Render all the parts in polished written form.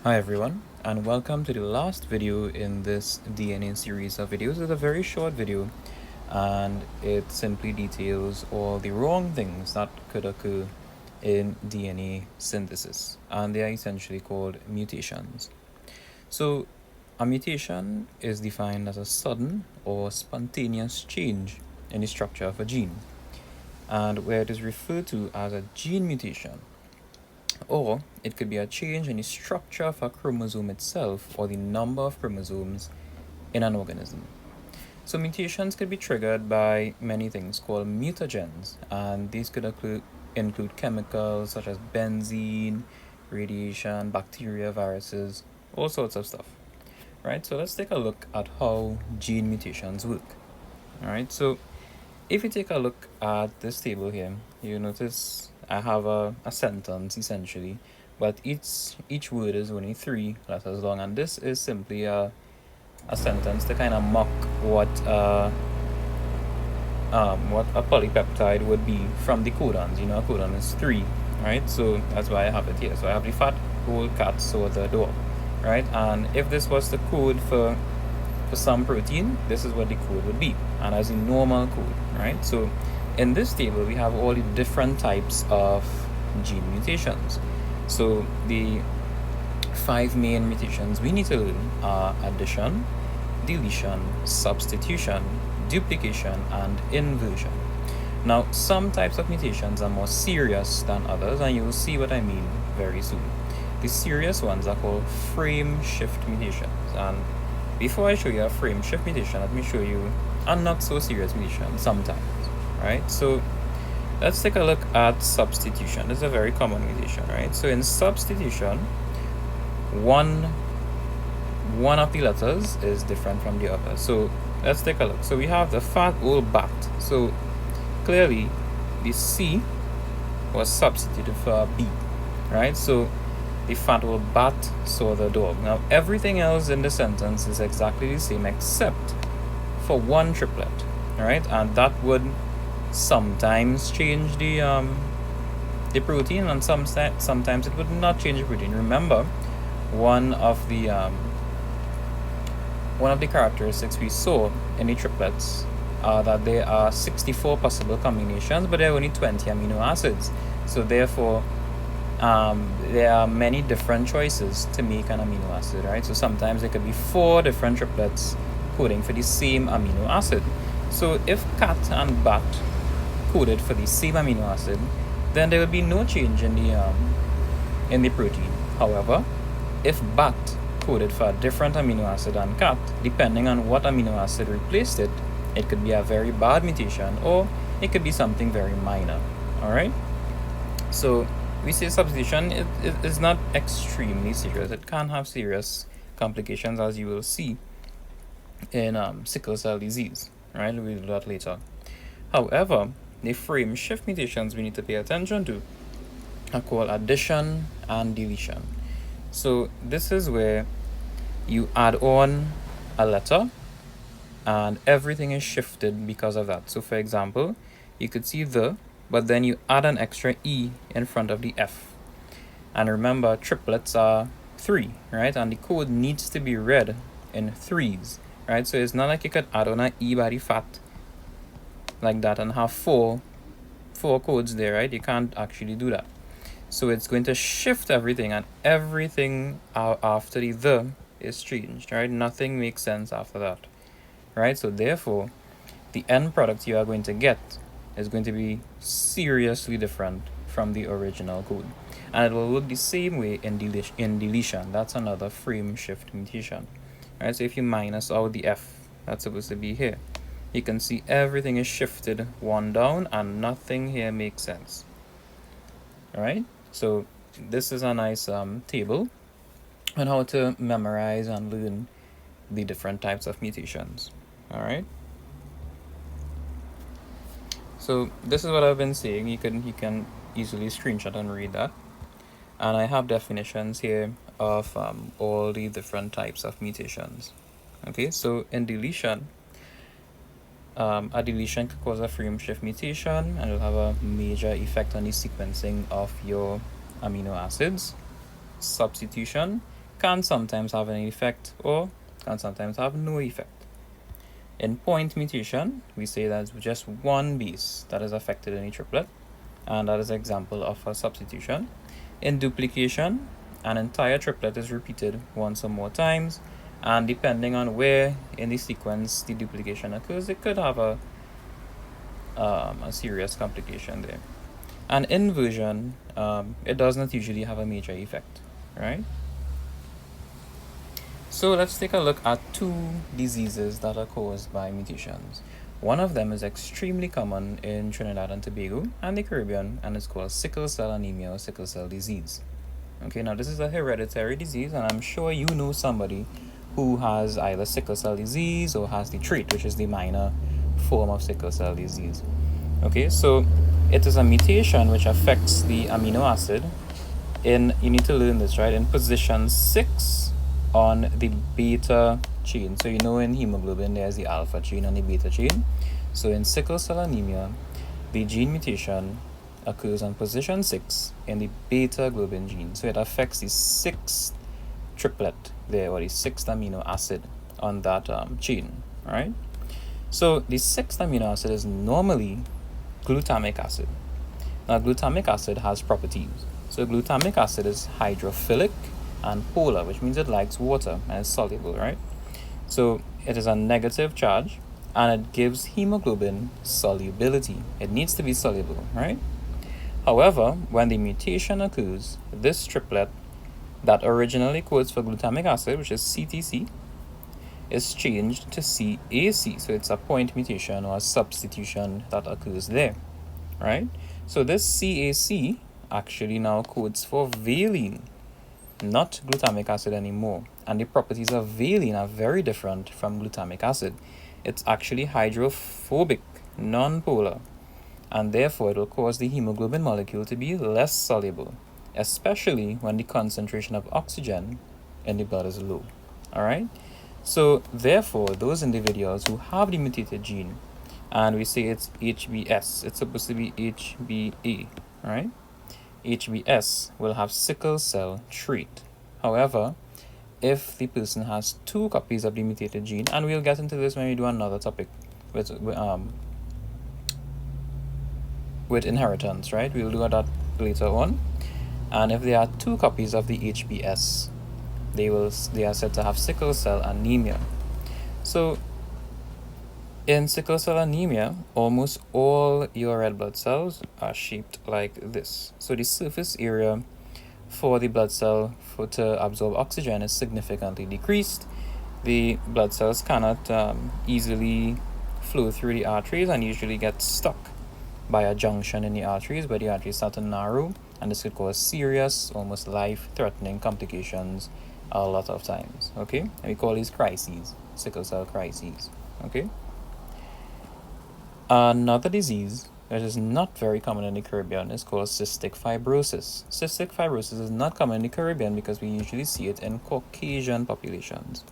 Hi everyone, and welcome to the last video in this DNA series of videos. It's a very short video and it simply details all the wrong things that could occur in DNA synthesis, and they are essentially called mutations. So a mutation is defined as a sudden or spontaneous change in the structure of a gene, and where it is referred to as a gene mutation, or it could be a change in the structure of a chromosome itself or the number of chromosomes in an organism. So mutations could be triggered by many things called mutagens, and these could include chemicals such as benzene, radiation, bacteria, viruses, all sorts of stuff. Right? So let's take a look at how gene mutations work. Alright, so if you take a look at this table here, you notice I have a sentence essentially, but each word is only 3 letters long, and this is simply a sentence to kind of mock what a polypeptide would be from the codons. You know, a codon is 3, right? So that's why I have it here. So I have the fat, whole, cat, so the dog, right? And if this was the code for some protein, this is what the code would be, and as a normal code, right? So in this table we have all the different types of gene mutations. So the 5 main mutations we need to learn are addition, deletion, substitution, duplication, and inversion. Now, some types of mutations are more serious than others, and you'll see what I mean very soon. The serious ones are called frame shift mutations, and before I show you a frame shift mutation, let me show you a not so serious mutation sometimes, right? So let's take a look at substitution. This is a very common mutation, right? So in substitution, one of the letters is different from the other. So let's take a look. So we have the fat old bat. So clearly the C was substituted for a B, right? So the fat old bat saw the dog. Now everything else in the sentence is exactly the same except for one triplet, right? And that would sometimes change the protein, and sometimes it would not change the protein. Remember, one of the characteristics we saw in the triplets are that there are 64 possible combinations, but there are only 20 amino acids. So therefore, there are many different choices to make an amino acid, right? So sometimes there could be 4 different triplets coding for the same amino acid. So if cat and bat coded for the same amino acid, then there would be no change in the protein. However, if bat coded for a different amino acid than cat, depending on what amino acid replaced it, it could be a very bad mutation, or it could be something very minor. All right. So we say substitution is not extremely serious. It can have serious complications, as you will see in sickle cell disease, right? We'll do that later. However, the frame shift mutations we need to pay attention to are called addition and deletion. So this is where you add on a letter and everything is shifted because of that. So for example, you could see the, but then you add an extra E in front of the F. And remember, triplets are 3, right? And the code needs to be read in 3s, right? So it's not like you could add on an E by the fat like that and have four codes there, right? You can't actually do that. So it's going to shift everything, and everything after the is changed, right? Nothing makes sense after that, right? So therefore, the end product you are going to get is going to be seriously different from the original code, and it will look the same way in deletion. That's another frame shift mutation, right? So if you minus out the F that's supposed to be here, you can see everything is shifted one down and nothing here makes sense. All right, so this is a nice table on how to memorize and learn the different types of mutations. All right, so this is what I've been saying. You can easily screenshot and read that, and I have definitions here of all the different types of mutations. Okay, so in deletion, a deletion could cause a frame shift mutation, and it'll have a major effect on the sequencing of your amino acids. Substitution can sometimes have an effect or can sometimes have no effect. In point mutation, we say that it's just one base that is affected in a triplet, and that is an example of a substitution. In duplication, an entire triplet is repeated once or more times, and depending on where in the sequence the duplication occurs, it could have a serious complication there. And inversion, it does not usually have a major effect, right? So let's take a look at two diseases that are caused by mutations. One of them is extremely common in Trinidad and Tobago and the Caribbean, and it's called sickle cell anemia or sickle cell disease. Okay, now this is a hereditary disease, and I'm sure you know somebody who has either sickle cell disease or has the trait, which is the minor form of sickle cell disease. Okay, so it is a mutation which affects the amino acid in, you need to learn this, right, in position 6 on the beta chain. So you know in hemoglobin there's the alpha chain and the beta chain. So in sickle cell anemia, the gene mutation occurs on position 6 in the beta globin gene. So it affects the 6th triplet there, or the 6th amino acid on that chain, right? So the 6th amino acid is normally glutamic acid. Now glutamic acid has properties. So glutamic acid is hydrophilic and polar, which means it likes water and is soluble, right? So it is a negative charge and it gives hemoglobin solubility. It needs to be soluble, right? However, when the mutation occurs, this triplet that originally codes for glutamic acid, which is CTC, is changed to CAC. So it's a point mutation or a substitution that occurs there, right? So this CAC actually now codes for valine, not glutamic acid anymore. And the properties of valine are very different from glutamic acid. It's actually hydrophobic, non-polar, and therefore it will cause the hemoglobin molecule to be less soluble, especially when the concentration of oxygen in the blood is low. All right? So therefore, those individuals who have the mutated gene, and we say it's HBS, it's supposed to be HBA, right? HBS will have sickle cell trait. However, if the person has 2 copies of the mutated gene, and we'll get into this when we do another topic with inheritance, right? We'll do that later on. And if there are 2 copies of the HBS, they are said to have sickle cell anemia. So in sickle cell anemia, almost all your red blood cells are shaped like this. So the surface area for the blood cell to absorb oxygen is significantly decreased. The blood cells cannot easily flow through the arteries and usually get stuck by a junction in the arteries where the arteries start to narrow, and this could cause serious, almost life-threatening complications a lot of times. Okay, and we call these crises, sickle cell crises. Okay. Another disease that is not very common in the Caribbean is called cystic fibrosis. Cystic fibrosis is not common in the Caribbean because we usually see it in Caucasian populations.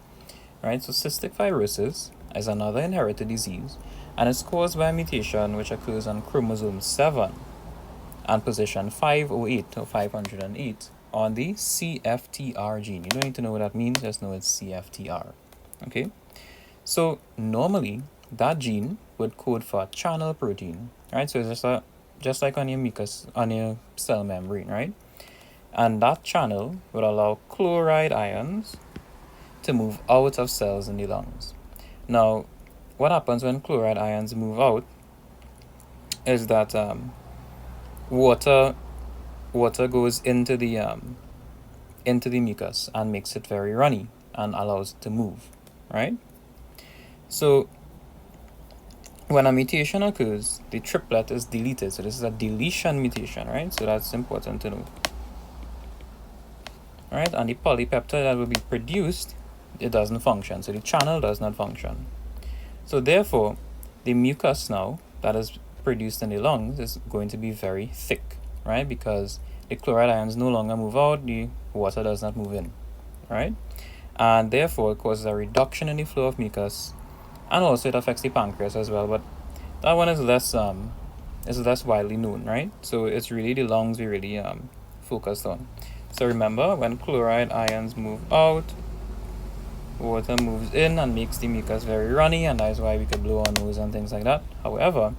Right, so cystic fibrosis is another inherited disease, and it's caused by a mutation which occurs on chromosome 7 and position 508 or 508 on the CFTR gene. You don't need to know what that means, just know it's CFTR. Okay, so normally that gene would code for a channel protein, right? So it's just like on your mucus, on your cell membrane, right? And that channel would allow chloride ions to move out of cells in the lungs. Now, what happens when chloride ions move out is that water goes into the mucus and makes it very runny and allows it to move, right? So when a mutation occurs, the triplet is deleted. So this is a deletion mutation, right? So that's important to know. All right, and the polypeptide that will be produced, it doesn't function. So the channel does not function. So therefore, the mucus now that is produced in the lungs is going to be very thick, right? Because the chloride ions no longer move out, the water does not move in, right? And therefore, it causes a reduction in the flow of mucus, and also it affects the pancreas as well. But that one is less widely known, right? So it's really the lungs we really focused on. So remember, when chloride ions move out, water moves in and makes the mucus very runny, and that's why we could blow our nose and things like that. However,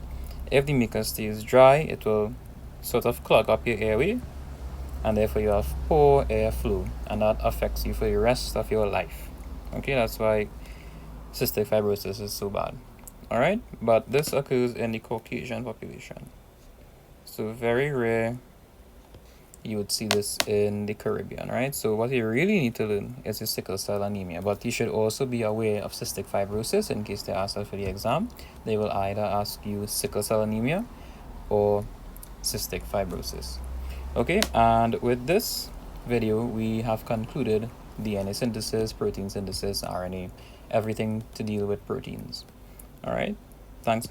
if the mucus stays dry, it will sort of clog up your airway, and therefore you have poor airflow, and that affects you for the rest of your life. Okay, that's why cystic fibrosis is so bad. All right, but this occurs in the Caucasian population, so very rare you would see this in the Caribbean, right? So what you really need to learn is your sickle cell anemia, but you should also be aware of cystic fibrosis in case they ask us for the exam. They will either ask you sickle cell anemia or cystic fibrosis. Okay, and with this video, we have concluded DNA synthesis, protein synthesis, RNA, everything to deal with proteins. All right, thanks.